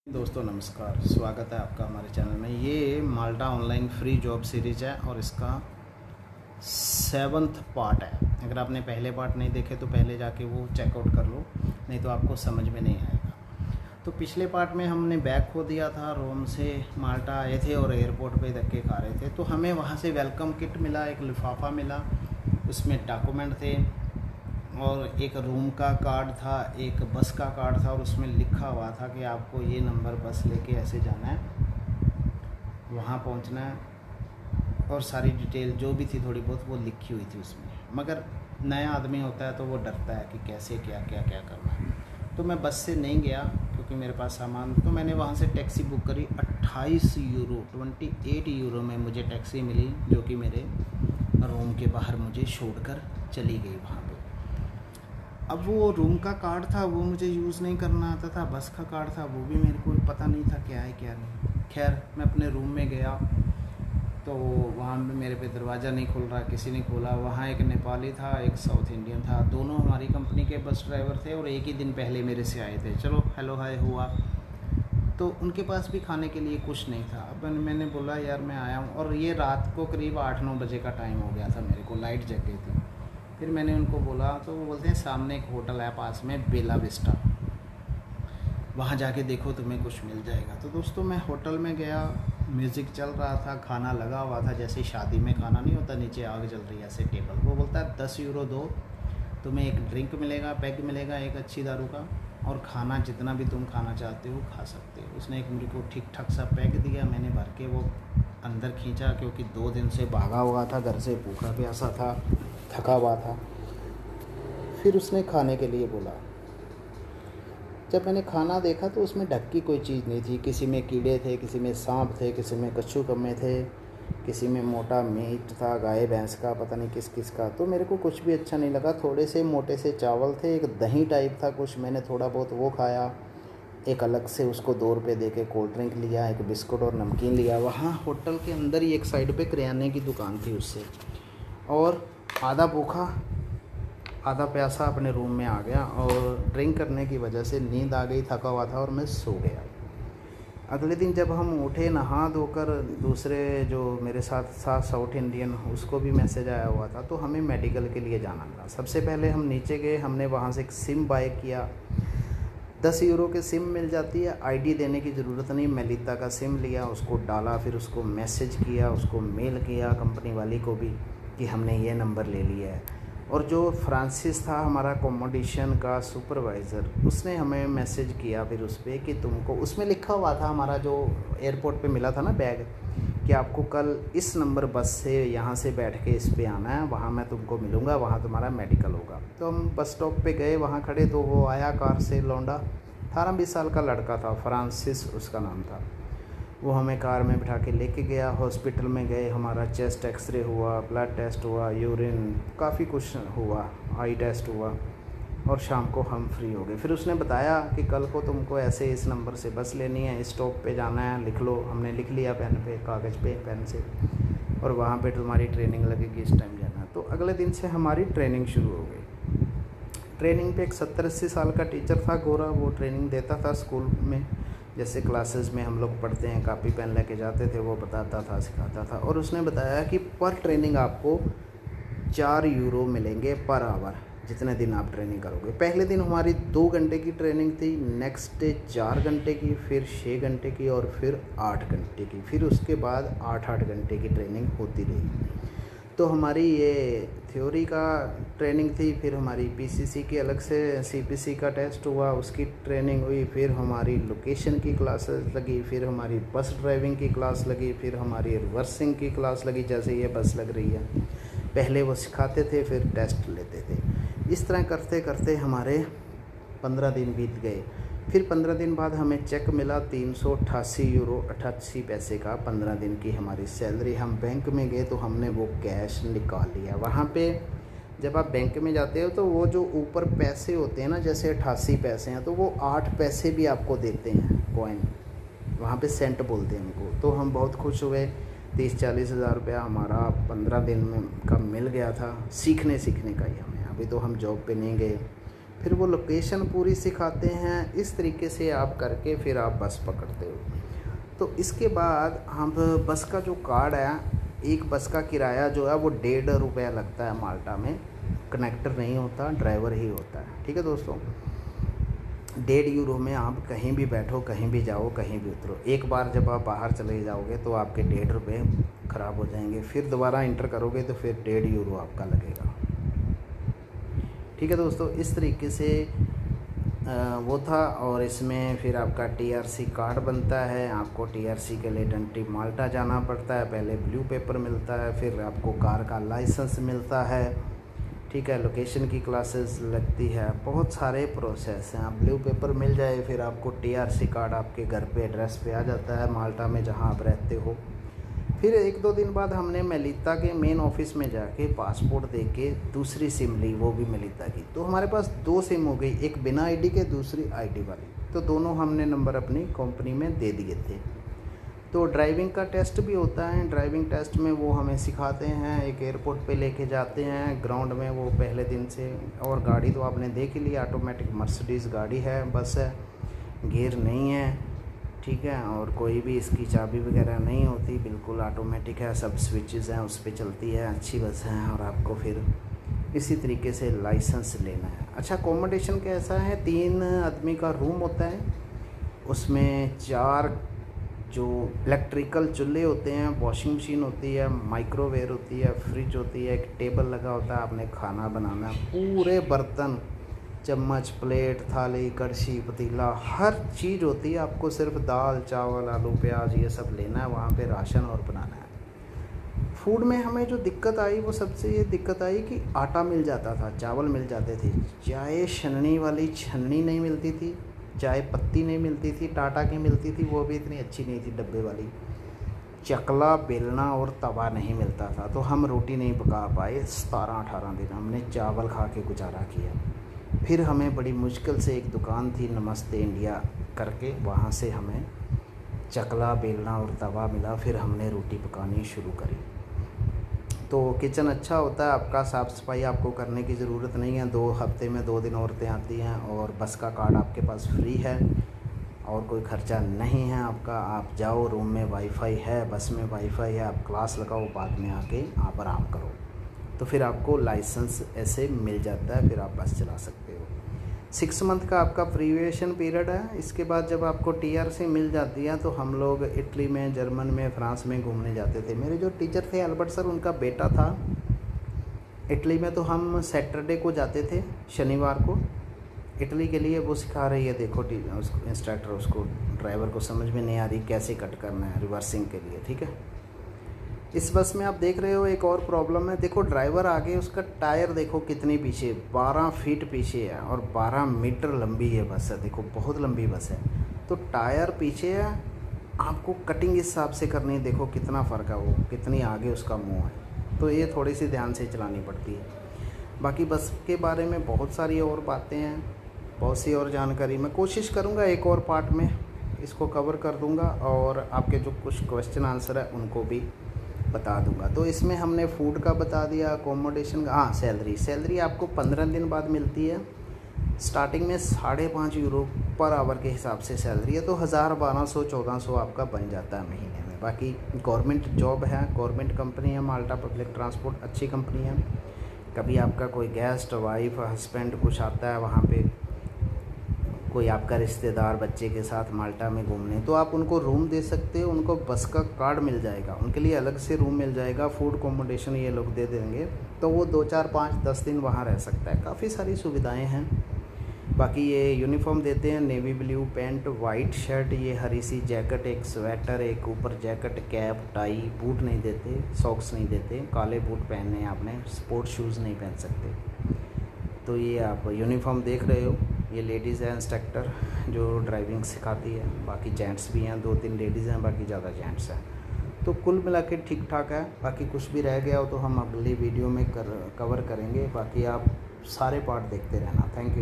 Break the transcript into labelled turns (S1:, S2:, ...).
S1: दोस्तों नमस्कार, स्वागत है आपका हमारे चैनल में। ये माल्टा ऑनलाइन फ्री जॉब सीरीज़ है और इसका 7वां पार्ट है। अगर आपने पहले पार्ट नहीं देखे तो पहले जाके वो चेकआउट कर लो, नहीं तो आपको समझ में नहीं आएगा। तो पिछले पार्ट में हमने बैग खो दिया था, रोम से माल्टा आए थे और एयरपोर्ट पे धक्के खा रहे थे। तो हमें वहाँ से वेलकम किट मिला, एक लिफाफा मिला, उसमें डॉक्यूमेंट थे और एक रूम का कार्ड था, एक बस का कार्ड था और उसमें लिखा हुआ था कि आपको ये नंबर बस लेके ऐसे जाना है, वहाँ पहुँचना है। और सारी डिटेल जो भी थी थोड़ी बहुत वो लिखी हुई थी उसमें। मगर नया आदमी होता है तो वो डरता है कि कैसे क्या क्या क्या करना है। तो मैं बस से नहीं गया क्योंकि मेरे पास सामान, तो मैंने वहाँ से टैक्सी बुक करी। 28 यूरो 28 यूरो में मुझे टैक्सी मिली, जो कि मेरे रूम के बाहर मुझे छोड़कर चली गई वहाँ पे। अब वो रूम का कार्ड था वो मुझे यूज़ नहीं करना आता था, बस का कार्ड था वो भी मेरे को पता नहीं था क्या है क्या नहीं। खैर मैं अपने रूम में गया तो वहाँ पे मेरे पे दरवाज़ा नहीं खुल रहा, किसी ने खोला। वहाँ एक नेपाली था, एक साउथ इंडियन था, दोनों हमारी कंपनी के बस ड्राइवर थे और एक ही दिन पहले मेरे से आए थे। चलो हेलो हाय हुआ, तो उनके पास भी खाने के लिए कुछ नहीं था। अब मैंने बोला यार मैं आया हूँ, और ये रात को करीब 8-9 बजे का टाइम हो गया था, मेरे को लाइट जग गई थी। फिर मैंने उनको बोला तो वो बोलते हैं सामने एक होटल है पास में, बेला विस्टा, वहाँ जाके देखो तुम्हें कुछ मिल जाएगा। तो दोस्तों मैं होटल में गया, म्यूज़िक चल रहा था, खाना लगा हुआ था, जैसे शादी में खाना नहीं होता, नीचे आग जल रही है ऐसे टेबल। वो बोलता है 10 यूरो दो, तुम्हें एक ड्रिंक मिलेगा, पैग मिलेगा एक अच्छी दारू का, और खाना जितना भी तुम खाना चाहते हो खा सकते हो। उसने एक मेरे को ठीक ठाक सा पैक दिया, मैंने भर के वो अंदर खींचा क्योंकि 2 दिन से भागा हुआ था, घर से भूखा प्यासा था, थका हुआ था। फिर उसने खाने के लिए बोला। जब मैंने खाना देखा तो उसमें ढक की कोई चीज़ नहीं थी। किसी में कीड़े थे, किसी में सांप थे, किसी में कच्छू कम्मे थे, किसी में मोटा मीट था गाय भैंस का, पता नहीं किस किस का। तो मेरे को कुछ भी अच्छा नहीं लगा। थोड़े से मोटे से चावल थे, एक दही टाइप था कुछ, मैंने थोड़ा बहुत वो खाया। एक अलग से उसको 2 रुपये दे के कोल्ड ड्रिंक लिया, एक बिस्कुट और नमकीन लिया। वहाँ होटल के अंदर ही एक साइड पे किराने की दुकान थी उससे, और आधा भूखा आधा प्यासा अपने रूम में आ गया। और ड्रिंक करने की वजह से नींद आ गई, थका हुआ था और मैं सो गया। अगले दिन जब हम उठे नहा धोकर, दूसरे जो मेरे साथ साउथ इंडियन, उसको भी मैसेज आया हुआ था, तो हमें मेडिकल के लिए जाना था। सबसे पहले हम नीचे गए, हमने वहाँ से एक सिम बाय किया। 10 यूरो की सिम मिल जाती है, आईडी देने की ज़रूरत नहीं। मेलिता का सिम लिया, उसको डाला, फिर उसको मैसेज किया, उसको मेल किया कंपनी वाली को भी कि हमने ये नंबर ले लिया है। और जो फ्रांसिस था हमारा अकोमोडेशन का सुपरवाइज़र, उसने हमें मैसेज किया फिर उस पर कि तुमको, उसमें लिखा हुआ था हमारा जो एयरपोर्ट पे मिला था ना बैग, कि आपको कल इस नंबर बस से यहाँ से बैठ के इस पे आना है, वहाँ मैं तुमको मिलूँगा, वहाँ तुम्हारा मेडिकल होगा। तो हम बस स्टॉप पे गए, वहाँ खड़े तो वो आया कार से, लौंडा 18-20 साल का लड़का था, फ्रांसिस उसका नाम था। वो हमें कार में बिठा के लेके गया। हॉस्पिटल में गए, हमारा चेस्ट एक्सरे हुआ, ब्लड टेस्ट हुआ, यूरिन काफ़ी कुछ हुआ, आई टेस्ट हुआ, और शाम को हम फ्री हो गए। फिर उसने बताया कि कल को तुमको ऐसे इस नंबर से बस लेनी है, इस स्टॉप पे जाना है, लिख लो। हमने लिख लिया पेन पे, कागज़ पे, पेन से, और वहाँ पे तुम्हारी ट्रेनिंग लगेगी, इस टाइम जाना है। तो अगले दिन से हमारी ट्रेनिंग शुरू हो गई। ट्रेनिंग पे एक 70-80 साल का टीचर था, गोरा, वो ट्रेनिंग देता था स्कूल में, जैसे क्लासेस में हम लोग पढ़ते हैं, कापी पेन लेके जाते थे, वो बताता था, सिखाता था। और उसने बताया कि पर ट्रेनिंग आपको 4 यूरो मिलेंगे पर आवर, जितने दिन आप ट्रेनिंग करोगे। पहले दिन हमारी 2 घंटे की ट्रेनिंग थी, नेक्स्ट डे 4 घंटे की, फिर 6 घंटे की, और फिर 8 घंटे की। फिर उसके बाद 8-8 घंटे की ट्रेनिंग होती रही। तो हमारी ये थ्योरी का ट्रेनिंग थी, फिर हमारी पीसीसी की अलग से सीपीसी का टेस्ट हुआ, उसकी ट्रेनिंग हुई, फिर हमारी लोकेशन की क्लासेस लगी, फिर हमारी बस ड्राइविंग की क्लास लगी, फिर हमारी रिवर्सिंग की क्लास लगी, जैसे ये बस लग रही है। पहले वो सिखाते थे, फिर टेस्ट लेते थे। इस तरह करते करते हमारे 15 दिन बीत गए। फिर 15 दिन बाद हमें चेक मिला 388 यूरो 88 पैसे का, 15 दिन की हमारी सैलरी। हम बैंक में गए तो हमने वो कैश निकाल लिया। वहाँ पे जब आप बैंक में जाते हो तो वो जो ऊपर पैसे होते हैं ना, जैसे 88 पैसे हैं, तो वो 8 पैसे भी आपको देते हैं कॉइन, वहाँ पे सेंट बोलते हैं उनको। तो हम बहुत खुश हुए, 30-40 हज़ार रुपया हमारा 15 दिन में का मिल गया था, सीखने का ही हमें। अभी तो हम जॉब पे नहीं गए, फिर वो लोकेशन पूरी सिखाते हैं। इस तरीके से आप करके फिर आप बस पकड़ते हो। तो इसके बाद हम बस का जो कार्ड है, एक बस का किराया जो है वो 1.5 रुपया लगता है माल्टा में। कनेक्टर नहीं होता, ड्राइवर ही होता है। ठीक है दोस्तों, 1.5 यूरो में आप कहीं भी बैठो, कहीं भी जाओ, कहीं भी उतरो। एक बार जब आप बाहर चले जाओगे तो आपके 1.5 रुपये ख़राब हो जाएंगे। फिर दोबारा इंटर करोगे तो फिर 1.5 यूरो आपका लगेगा। ठीक है दोस्तों, इस तरीके से वो था। और इसमें फिर आपका TRC कार्ड बनता है। आपको TRC के लिए डंटी माल्टा जाना पड़ता है। पहले ब्लू पेपर मिलता है, फिर आपको कार का लाइसेंस मिलता है। ठीक है, लोकेशन की क्लासेस लगती है, बहुत सारे प्रोसेस हैं। आप ब्लू पेपर मिल जाए, फिर आपको TRC कार्ड आपके घर पे एड्रेस पे आ जाता है माल्टा में जहां आप रहते हो। फिर 1-2 दिन बाद हमने मेलिता के मेन ऑफिस में जाके पासपोर्ट दे के दूसरी सिम ली, वो भी मेलिता की। तो हमारे पास 2 सिम हो गई, एक बिना ID के, दूसरी ID वाली। तो दोनों हमने नंबर अपनी कंपनी में दे दिए थे। तो ड्राइविंग का टेस्ट भी होता है। ड्राइविंग टेस्ट में वो हमें सिखाते हैं, एक एयरपोर्ट पे लेके जाते हैं ग्राउंड में वो पहले दिन से। और गाड़ी तो आपने देख ही ली, ऑटोमेटिक मर्सिडीज़ गाड़ी है, बस है, गियर नहीं है। ठीक है, और कोई भी इसकी चाबी वगैरह नहीं होती, बिल्कुल ऑटोमेटिक है, सब स्विचेस हैं उस पर चलती है, अच्छी बस है। और आपको फिर इसी तरीके से लाइसेंस लेना है। अच्छा, अकोमोडेशन कैसा है? 3 आदमी का रूम होता है, उसमें 4 जो इलेक्ट्रिकल चूल्हे होते हैं, वॉशिंग मशीन होती है, माइक्रोवेव होती है, फ्रिज होती है, एक टेबल लगा होता है, आपने खाना बनाना है। पूरे बर्तन, चम्मच, प्लेट, थाली, कड़छी, पतीला, हर चीज़ होती है। आपको सिर्फ दाल, चावल, आलू, प्याज ये सब लेना है, वहाँ पे राशन और बनाना है। फूड में हमें जो दिक्कत आई वो सबसे ये दिक्कत आई कि आटा मिल जाता था, चावल मिल जाते थे, चाय छन्नी वाली छन्नी नहीं मिलती थी, चाय पत्ती नहीं मिलती थी, टाटा की मिलती थी, वो भी इतनी अच्छी नहीं थी, डब्बे वाली। चकला, बेलना और तवा नहीं मिलता था। तो हम रोटी नहीं पका पाए 17-18 दिन, हमने चावल खा के गुजारा किया। फिर हमें बड़ी मुश्किल से एक दुकान थी नमस्ते इंडिया करके, वहाँ से हमें चकला, बेलना और तवा मिला। फिर हमने रोटी पकानी शुरू करी। तो किचन अच्छा होता है आपका, साफ़ सफाई आपको करने की ज़रूरत नहीं है। 2 हफ्ते में 2 दिन औरतें आती हैं। और बस का कार्ड आपके पास फ्री है और कोई ख़र्चा नहीं है आपका। आप जाओ, रूम में वाईफाई है, बस में वाईफाई है, आप क्लास लगाओ, बाद में आके आप आराम करो। तो फिर आपको लाइसेंस ऐसे मिल जाता है, फिर आप बस चला सकते हो। 6 मंथ का आपका प्रीवेशन पीरियड है। इसके बाद जब आपको TRC मिल जाती है तो हम लोग इटली में, जर्मन में, फ्रांस में घूमने जाते थे। मेरे जो टीचर थे अल्बर्ट सर, उनका बेटा था इटली में। तो हम सैटरडे को जाते थे, शनिवार को इटली के लिए। वो सिखा रही है, देखो उसको इंस्ट्रक्टर, उसको ड्राइवर को समझ में नहीं आ रही कैसे कट करना है रिवर्सिंग के लिए। ठीक है, इस बस में आप देख रहे हो एक और प्रॉब्लम है। देखो ड्राइवर आगे, उसका टायर देखो कितनी पीछे, 12 फीट पीछे है और 12 मीटर लंबी ये बस है। देखो बहुत लंबी बस है, तो टायर पीछे है, आपको कटिंग इस हिसाब से करनी है। देखो कितना फ़र्क है, वो कितनी आगे उसका मुंह है। तो ये थोड़ी सी ध्यान से चलानी पड़ती है। बाकी बस के बारे में बहुत सारी और बातें हैं, बहुत सी और जानकारी मैं कोशिश करूँगा एक और पार्ट में इसको कवर कर दूँगा। और आपके जो कुछ क्वेश्चन आंसर है उनको भी बता दूंगा। तो इसमें हमने फूड का बता दिया, अकोमोडेशन का। हाँ, सैलरी आपको 15 दिन बाद मिलती है। स्टार्टिंग में 5.5 यूरो पर आवर के हिसाब से सैलरी है, तो 1000, 1200-1400 आपका बन जाता है महीने में। बाकी गवर्नमेंट जॉब है, गवर्नमेंट कंपनी है माल्टा पब्लिक ट्रांसपोर्ट, अच्छी कंपनी है। कभी आपका कोई गेस्ट, वाइफ, हस्बैंड कुछ आता है वहाँ पे, कोई आपका रिश्तेदार बच्चे के साथ माल्टा में घूमने, तो आप उनको रूम दे सकते हो। उनको बस का कार्ड मिल जाएगा, उनके लिए अलग से रूम मिल जाएगा, फूड अकोमोडेशन ये लोग दे देंगे। तो वो 2, 4, 5, 10 दिन वहाँ रह सकता है। काफ़ी सारी सुविधाएं हैं। बाकी ये यूनिफॉर्म देते हैं, navy blue pant, white shirt, ये हरी सी जैकेट, एक स्वेटर, एक ऊपर जैकेट, कैप, टाई, बूट नहीं देते, सॉक्स नहीं देते, काले बूट पहनने हैं आपने, स्पोर्ट शूज़ नहीं पहन सकते। तो ये आप यूनिफॉर्म देख रहे हो, ये लेडीज़ है इंस्ट्रक्टर जो ड्राइविंग सिखाती है। बाकी जेंट्स भी हैं, 2-3 लेडीज़ हैं, बाकी ज़्यादा जेंट्स हैं। तो कुल मिला के ठीक ठाक है। बाकी कुछ भी रह गया हो तो हम अगली वीडियो में कवर करेंगे। बाकी आप सारे पार्ट देखते रहना। Thank you.